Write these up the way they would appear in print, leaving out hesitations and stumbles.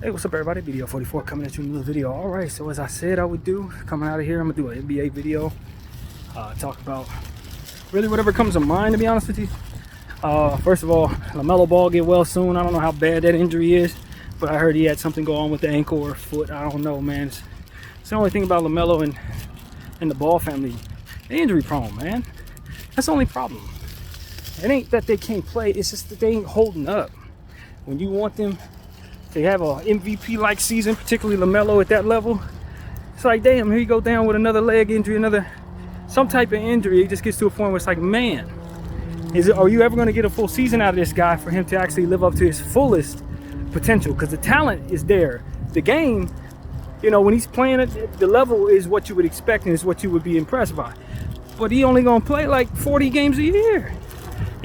Hey, what's up, everybody? BDO 44 coming at you in another video. All right, so as I said I would do, coming out of here, I'm gonna do an NBA video. Talk about really whatever comes to mind, to be honest with you. First of all, LaMelo Ball get well soon. I don't know how bad that injury is, but I heard he had something go on with the ankle or foot. I don't know, man. It's the only thing about LaMelo and the Ball family. They injury prone, man. That's the only problem. It ain't that they can't play, it's just that they ain't holding up. When you want them, they have a MVP-like season, particularly LaMelo at that level. It's like, damn, here you go down with another leg injury, some type of injury. It just gets to a point where it's like, man, are you ever going to get a full season out of this guy for him to actually live up to his fullest potential? Because the talent is there. The game, you know, when he's playing it, the level is what you would expect and is what you would be impressed by. But he only going to play like 40 games a year.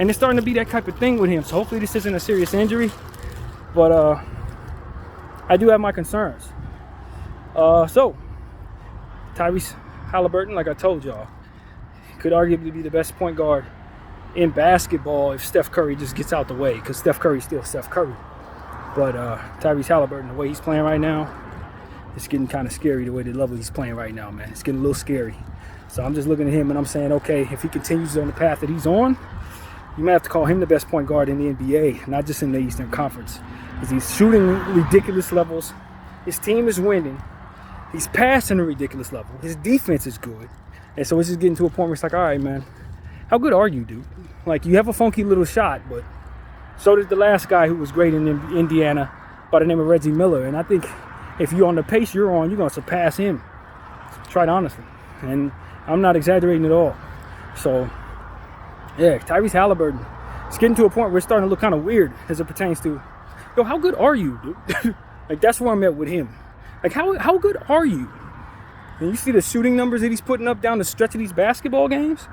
And it's starting to be that type of thing with him. So hopefully this isn't a serious injury. But I do have my concerns. So Tyrese Halliburton, like I told y'all, could arguably be the best point guard in basketball if Steph Curry just gets out the way, because Steph Curry's still Steph Curry. But Tyrese Halliburton, the way he's playing right now, it's getting kind of scary the way the level he's playing right now, man. It's getting a little scary. So I'm just looking at him and I'm saying, okay, if he continues on the path that he's on, you might have to call him the best point guard in the NBA, not just in the Eastern Conference. Because he's shooting ridiculous levels. His team is winning. He's passing a ridiculous level. His defense is good. And so it's just getting to a point where it's like, all right, man, how good are you, dude? Like, you have a funky little shot, but so did the last guy who was great in Indiana by the name of Reggie Miller. And I think if you're on the pace you're on, you're going to surpass him. Try it honestly. And I'm not exaggerating at all. So, yeah, Tyrese Halliburton, it's getting to a point where it's starting to look kind of weird as it pertains to, yo, how good are you, dude? Like, that's where I'm at with him. Like, how good are you? And you see the shooting numbers that he's putting up down the stretch of these basketball games?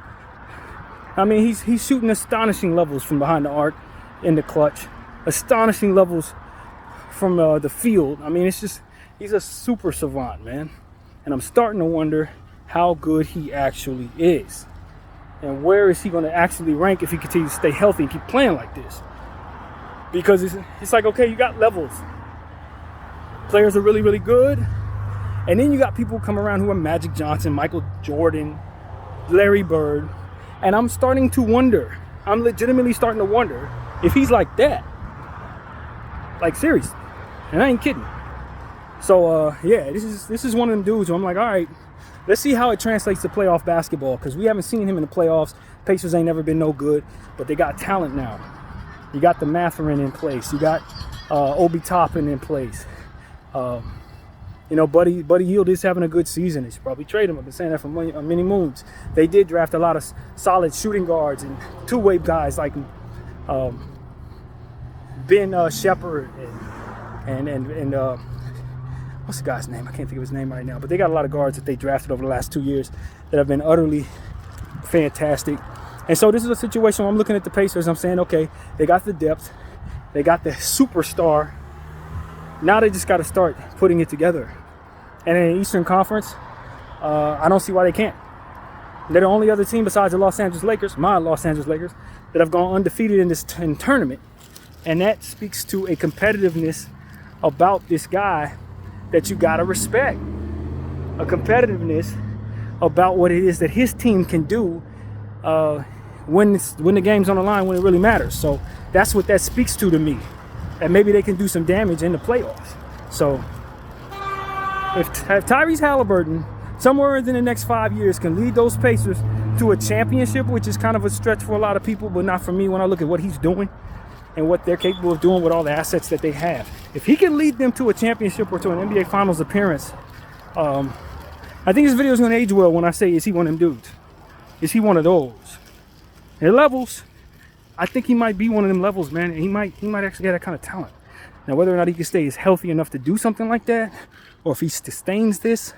I mean, he's shooting astonishing levels from behind the arc in the clutch. Astonishing levels from the field. I mean, it's just, he's a super savant, man. And I'm starting to wonder how good he actually is. And where is he going to actually rank if he continues to stay healthy and keep playing like this? Because it's like, okay, you got levels. Players are really, really good. And then you got people come around who are Magic Johnson, Michael Jordan, Larry Bird. And I'm starting to wonder, I'm legitimately starting to wonder if he's like that. Like, seriously. And I ain't kidding. So, yeah, this is one of them dudes where I'm like, all right, let's see how it translates to playoff basketball, because we haven't seen him in the playoffs. Pacers ain't never been no good, but they got talent now. You got the Mathurin in place. You got Obi Toppin in place. You know, Buddy Hield is having a good season. They should probably trade him. I've been saying that for many moons. They did draft a lot of solid shooting guards and two-way guys like Ben Shepherd and what's the guy's name? I can't think of his name right now. But they got a lot of guards that they drafted over the last 2 years that have been utterly fantastic. And so this is a situation where I'm looking at the Pacers. I'm saying, okay, they got the depth. They got the superstar. Now they just got to start putting it together. And in the Eastern Conference, I don't see why they can't. They're the only other team besides the Los Angeles Lakers, my Los Angeles Lakers, that have gone undefeated in this tournament. And that speaks to a competitiveness about this guy that you got to respect. A competitiveness about what it is that his team can do when the game's on the line, when it really matters. So that's what that speaks to me. And maybe they can do some damage in the playoffs. So if Tyrese Halliburton, somewhere in the next 5 years, can lead those Pacers to a championship, which is kind of a stretch for a lot of people, but not for me when I look at what he's doing and what they're capable of doing with all the assets that they have. If he can lead them to a championship or to an NBA Finals appearance, I think this video is going to age well when I say, is he one of them dudes? Is he one of those? Their levels, I think he might be one of them levels, man. And he might actually get that kind of talent. Now, whether or not he can stay healthy enough to do something like that, or if he sustains this,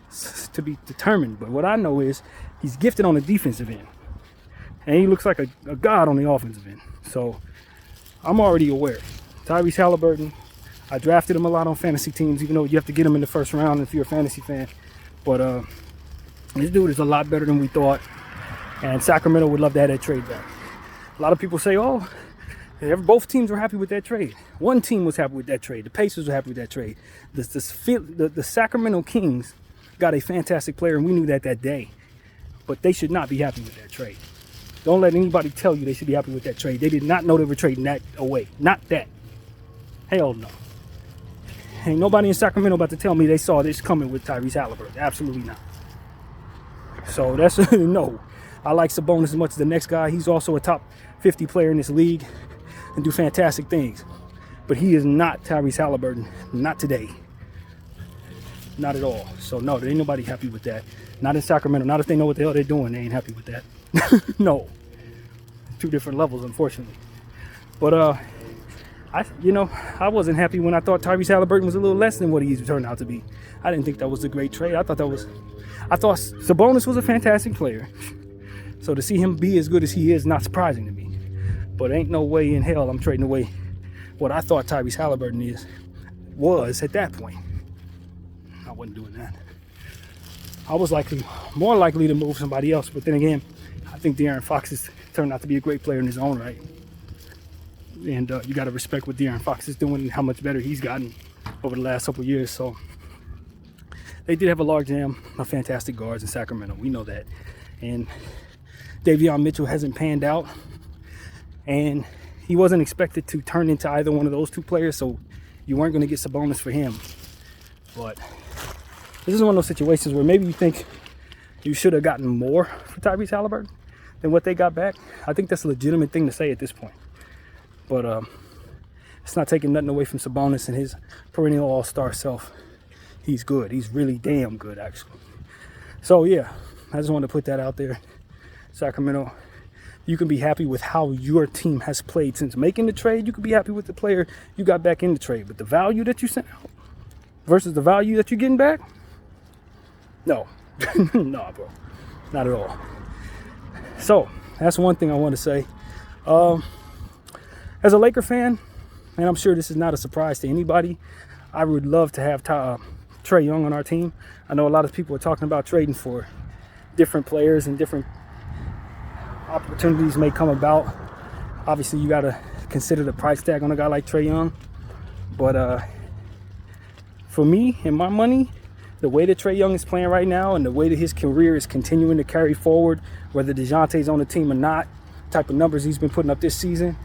it's to be determined. But what I know is he's gifted on the defensive end. And he looks like a god on the offensive end. So I'm already aware. Tyrese Halliburton, I drafted him a lot on fantasy teams, even though you have to get him in the first round if you're a fantasy fan. But this dude is a lot better than we thought. And Sacramento would love to have that trade back. A lot of people say, oh, Both teams were happy with that trade. One team was happy with that trade. The Pacers were happy with that trade. The Sacramento Kings got a fantastic player, and we knew that day. But they should not be happy with that trade. Don't let anybody tell you they should be happy with that trade. They did not know they were trading that away. Not that. Hell no. Ain't nobody in Sacramento about to tell me they saw this coming with Tyrese Haliburton. Absolutely not. So that's no. I like Sabonis as much as the next guy. He's also a top 50 player in this league and do fantastic things. But he is not Tyrese Haliburton. Not today. Not at all. So no, there ain't nobody happy with that. Not in Sacramento. Not if they know what the hell they're doing. They ain't happy with that. No. Two different levels, unfortunately. But I wasn't happy when I thought Tyrese Haliburton was a little less than what he turned out to be. I didn't think that was a great trade. I thought Sabonis was a fantastic player. So to see him be as good as he is, not surprising to me. But ain't no way in hell I'm trading away what I thought Tyrese Haliburton was at that point. I wasn't doing that. I was more likely to move somebody else. But then again, I think De'Aaron Fox has turned out to be a great player in his own right. And you got to respect what De'Aaron Fox is doing and how much better he's gotten over the last couple of years. So they did have a large jam of fantastic guards in Sacramento. We know that. And Davion Mitchell hasn't panned out. And he wasn't expected to turn into either one of those two players. So you weren't going to get Sabonis for him. But this is one of those situations where maybe you think you should have gotten more for Tyrese Haliburton than what they got back. I think that's a legitimate thing to say at this point. But it's not taking nothing away from Sabonis and his perennial all-star self. He's good. He's really damn good, actually. So, yeah, I just wanted to put that out there. Sacramento, you can be happy with how your team has played since making the trade. You can be happy with the player you got back in the trade. But the value that you sent out versus the value that you're getting back? No. No, bro. Not at all. So, that's one thing I want to say. As a Laker fan, and I'm sure this is not a surprise to anybody, I would love to have Trae Young on our team. I know a lot of people are talking about trading for different players and different opportunities may come about. Obviously, you got to consider the price tag on a guy like Trae Young. But for me and my money, the way that Trae Young is playing right now and the way that his career is continuing to carry forward, whether DeJounte's on the team or not, type of numbers he's been putting up this season,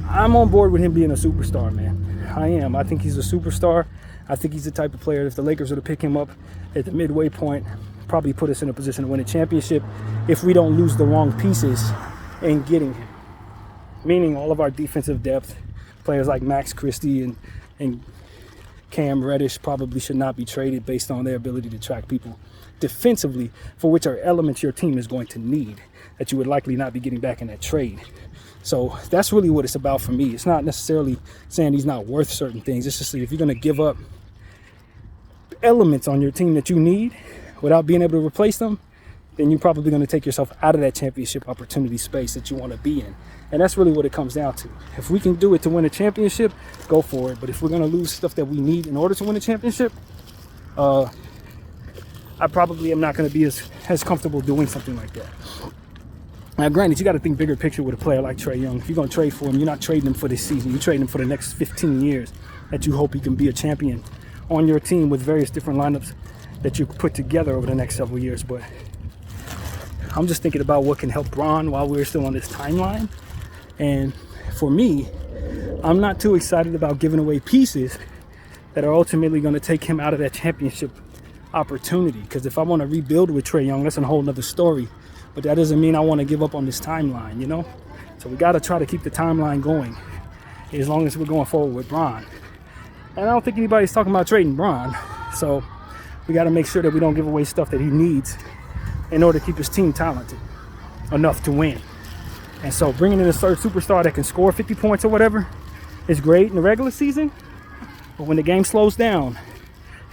I'm on board with him being a superstar, man. I am. I think he's a superstar. I think he's the type of player, if the Lakers were to pick him up at the midway point, probably put us in a position to win a championship if we don't lose the wrong pieces in getting him. Meaning all of our defensive depth, players like Max Christie and Cam Reddish probably should not be traded based on their ability to track people defensively, for which are elements your team is going to need that you would likely not be getting back in that trade. So that's really what it's about for me. It's not necessarily saying he's not worth certain things. It's just if you're going to give up elements on your team that you need without being able to replace them, then you're probably going to take yourself out of that championship opportunity space that you want to be in. And that's really what it comes down to. If we can do it to win a championship, go for it. But if we're going to lose stuff that we need in order to win a championship, I probably am not going to be as comfortable doing something like that. Now, granted, you got to think bigger picture with a player like Trae Young. If you're going to trade for him, you're not trading him for this season. You're trading him for the next 15 years that you hope he can be a champion on your team with various different lineups that you put together over the next several years. But I'm just thinking about what can help Bron while we're still on this timeline. And for me, I'm not too excited about giving away pieces that are ultimately going to take him out of that championship opportunity. Because if I want to rebuild with Trae Young, that's a whole nother story. But that doesn't mean I want to give up on this timeline, you know? So we got to try to keep the timeline going as long as we're going forward with Bron. And I don't think anybody's talking about trading Bron. So we got to make sure that we don't give away stuff that he needs in order to keep his team talented enough to win. And so bringing in a third superstar that can score 50 points or whatever is great in the regular season. But when the game slows down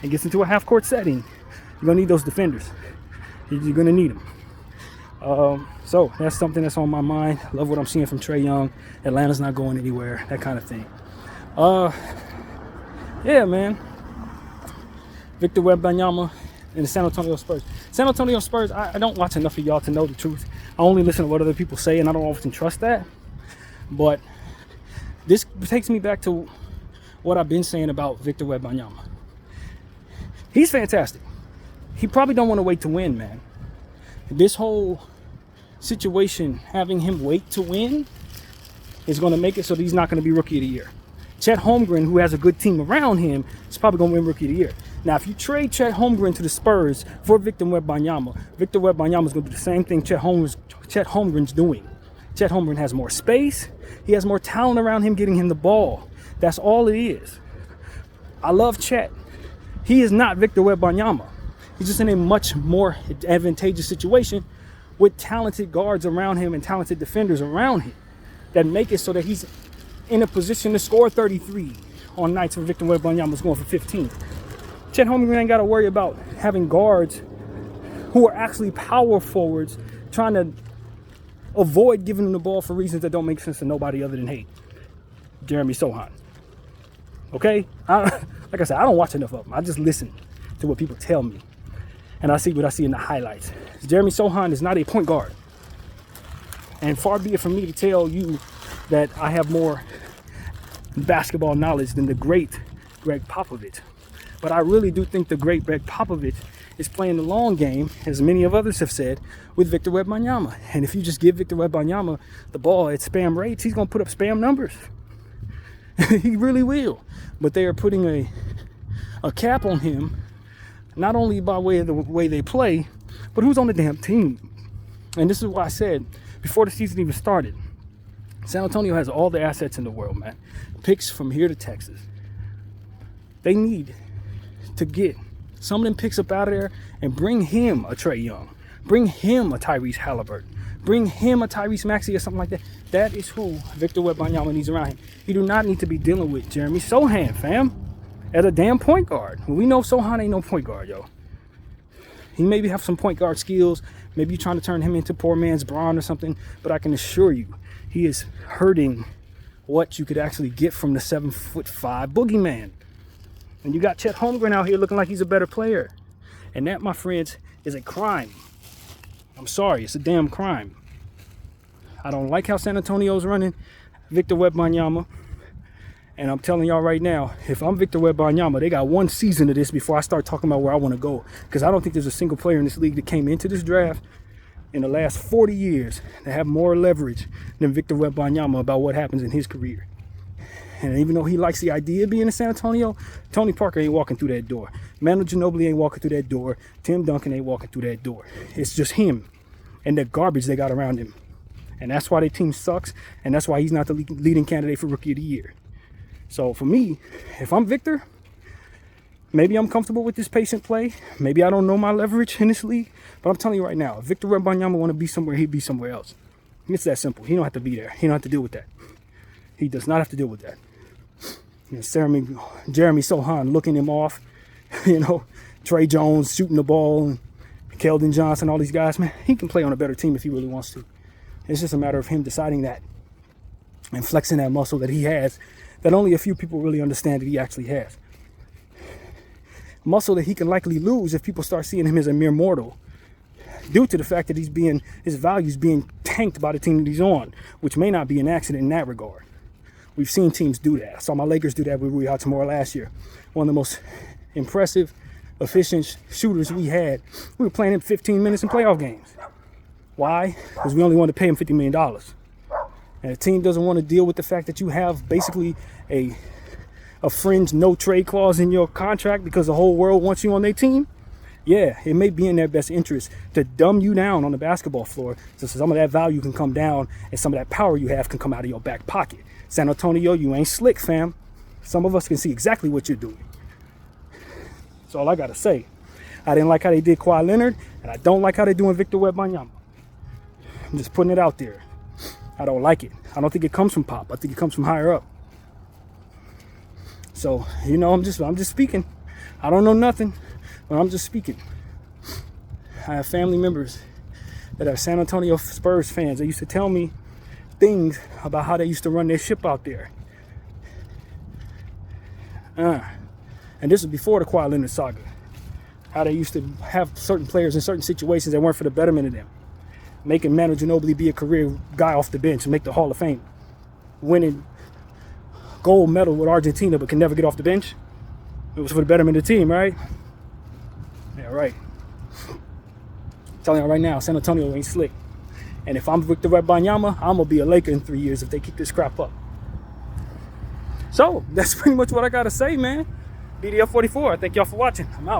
and gets into a half-court setting, you're going to need those defenders. You're going to need them. So that's something that's on my mind. Love what I'm seeing from Trae Young. Atlanta's not going anywhere, that kind of thing. Yeah, man. Victor Wembanyama and the San Antonio Spurs. San Antonio Spurs, I don't watch enough of y'all to know the truth. I only listen to what other people say, and I don't often trust that. But This takes me back to what I've been saying about Victor Wembanyama. He's fantastic. He probably don't want to wait to win, man. This whole situation, having him wait to win, is going to make it so that he's not going to be Rookie of the Year. Chet Holmgren, who has a good team around him, is probably going to win Rookie of the Year. Now, if you trade Chet Holmgren to the Spurs for Victor Wembanyama is going to do the same thing Chet Holmgren's doing. Chet Holmgren has more space. He has more talent around him getting him the ball. That's all it is. I love Chet. He is not Victor Wembanyama. He's just in a much more advantageous situation with talented guards around him and talented defenders around him that make it so that he's in a position to score 33 on nights when Victor Wembanyama's going for 15. Chet Holmgren ain't got to worry about having guards who are actually power forwards trying to avoid giving him the ball for reasons that don't make sense to nobody other than hate. Jeremy Sochan. Okay? Like I said, I don't watch enough of them. I just listen to what people tell me. And I see what I see in the highlights. Jeremy Sochan is not a point guard. And far be it from me to tell you that I have more basketball knowledge than the great Greg Popovich. But I really do think the great Greg Popovich is playing the long game, as many of others have said, with Victor Wembanyama. And if you just give Victor Wembanyama the ball at spam rates, he's going to put up spam numbers. He really will. But they are putting a cap on him, not only by way of the way they play, but who's on the damn team. And this is why I said, before the season even started, San Antonio has all the assets in the world, man. Picks from here to Texas. They need to get some of them picks up out of there and bring him a Trae Young. Bring him a Tyrese Halliburton. Bring him a Tyrese Maxey or something like that. That is who Victor Wembanyama needs around him. He do not need to be dealing with Jeremy Sochan, fam, as a damn point guard. We know Sochan ain't no point guard, yo. He maybe have some point guard skills. Maybe you're trying to turn him into poor man's Braun or something. But I can assure you, he is hurting what you could actually get from the 7'5" boogeyman. And you got Chet Holmgren out here looking like he's a better player. And that, my friends, is a crime. I'm sorry, it's a damn crime. I don't like how San Antonio's running Victor Wembanyama. And I'm telling y'all right now, if I'm Victor Wembanyama, they got one season of this before I start talking about where I want to go. Because I don't think there's a single player in this league that came into this draft in the last 40 years that have more leverage than Victor Wembanyama about what happens in his career. And even though he likes the idea of being in San Antonio, Tony Parker ain't walking through that door. Manu Ginobili ain't walking through that door. Tim Duncan ain't walking through that door. It's just him and the garbage they got around him. And that's why their team sucks, and that's why he's not the leading candidate for Rookie of the Year. So for me, if I'm Victor, maybe I'm comfortable with this patient play. Maybe I don't know my leverage in this league. But I'm telling you right now, if Victor Wembanyama want to be somewhere, he'd be somewhere else. It's that simple. He don't have to be there. He don't have to deal with that. He does not have to deal with that. You know, Jeremy Sochan looking him off. You know, Trey Jones shooting the ball. Keldon Johnson, all these guys. Man, he can play on a better team if he really wants to. It's just a matter of him deciding that and flexing that muscle that he has that only a few people really understand that he actually has. Muscle that he can likely lose if people start seeing him as a mere mortal due to the fact that his value's being tanked by the team that he's on, which may not be an accident in that regard. We've seen teams do that. I saw my Lakers do that with Rui Hachimura last year. One of the most impressive, efficient shooters we had. We were playing him 15 minutes in playoff games. Why? Because we only wanted to pay him $50 million. And the team doesn't want to deal with the fact that you have basically a fringe no trade clause in your contract because the whole world wants you on their team. Yeah, it may be in their best interest to dumb you down on the basketball floor so some of that value can come down and some of that power you have can come out of your back pocket. San Antonio, you ain't slick, fam. Some of us can see exactly what you're doing. That's all I got to say. I didn't like how they did Kawhi Leonard, and I don't like how they're doing Victor Wembanyama. I'm just putting it out there. I don't like it. I don't think it comes from Pop. I think it comes from higher up. So, you know, I'm just speaking. I don't know nothing, but I'm just speaking. I have family members that are San Antonio Spurs fans. They used to tell me things about how they used to run their ship out there. And this was before the Kawhi Leonard saga. How they used to have certain players in certain situations that weren't for the betterment of them. Making Manu Ginobili be a career guy off the bench and make the Hall of Fame. Winning gold medal with Argentina, but can never get off the bench. It was for the betterment of the team, right? Yeah, right. Telling you right now, San Antonio ain't slick. And if I'm Victor Wembanyama, I'm gonna be a Laker in 3 years if they keep this crap up. So that's pretty much what I gotta say, man. BDF 44. Thank y'all for watching. I'm out.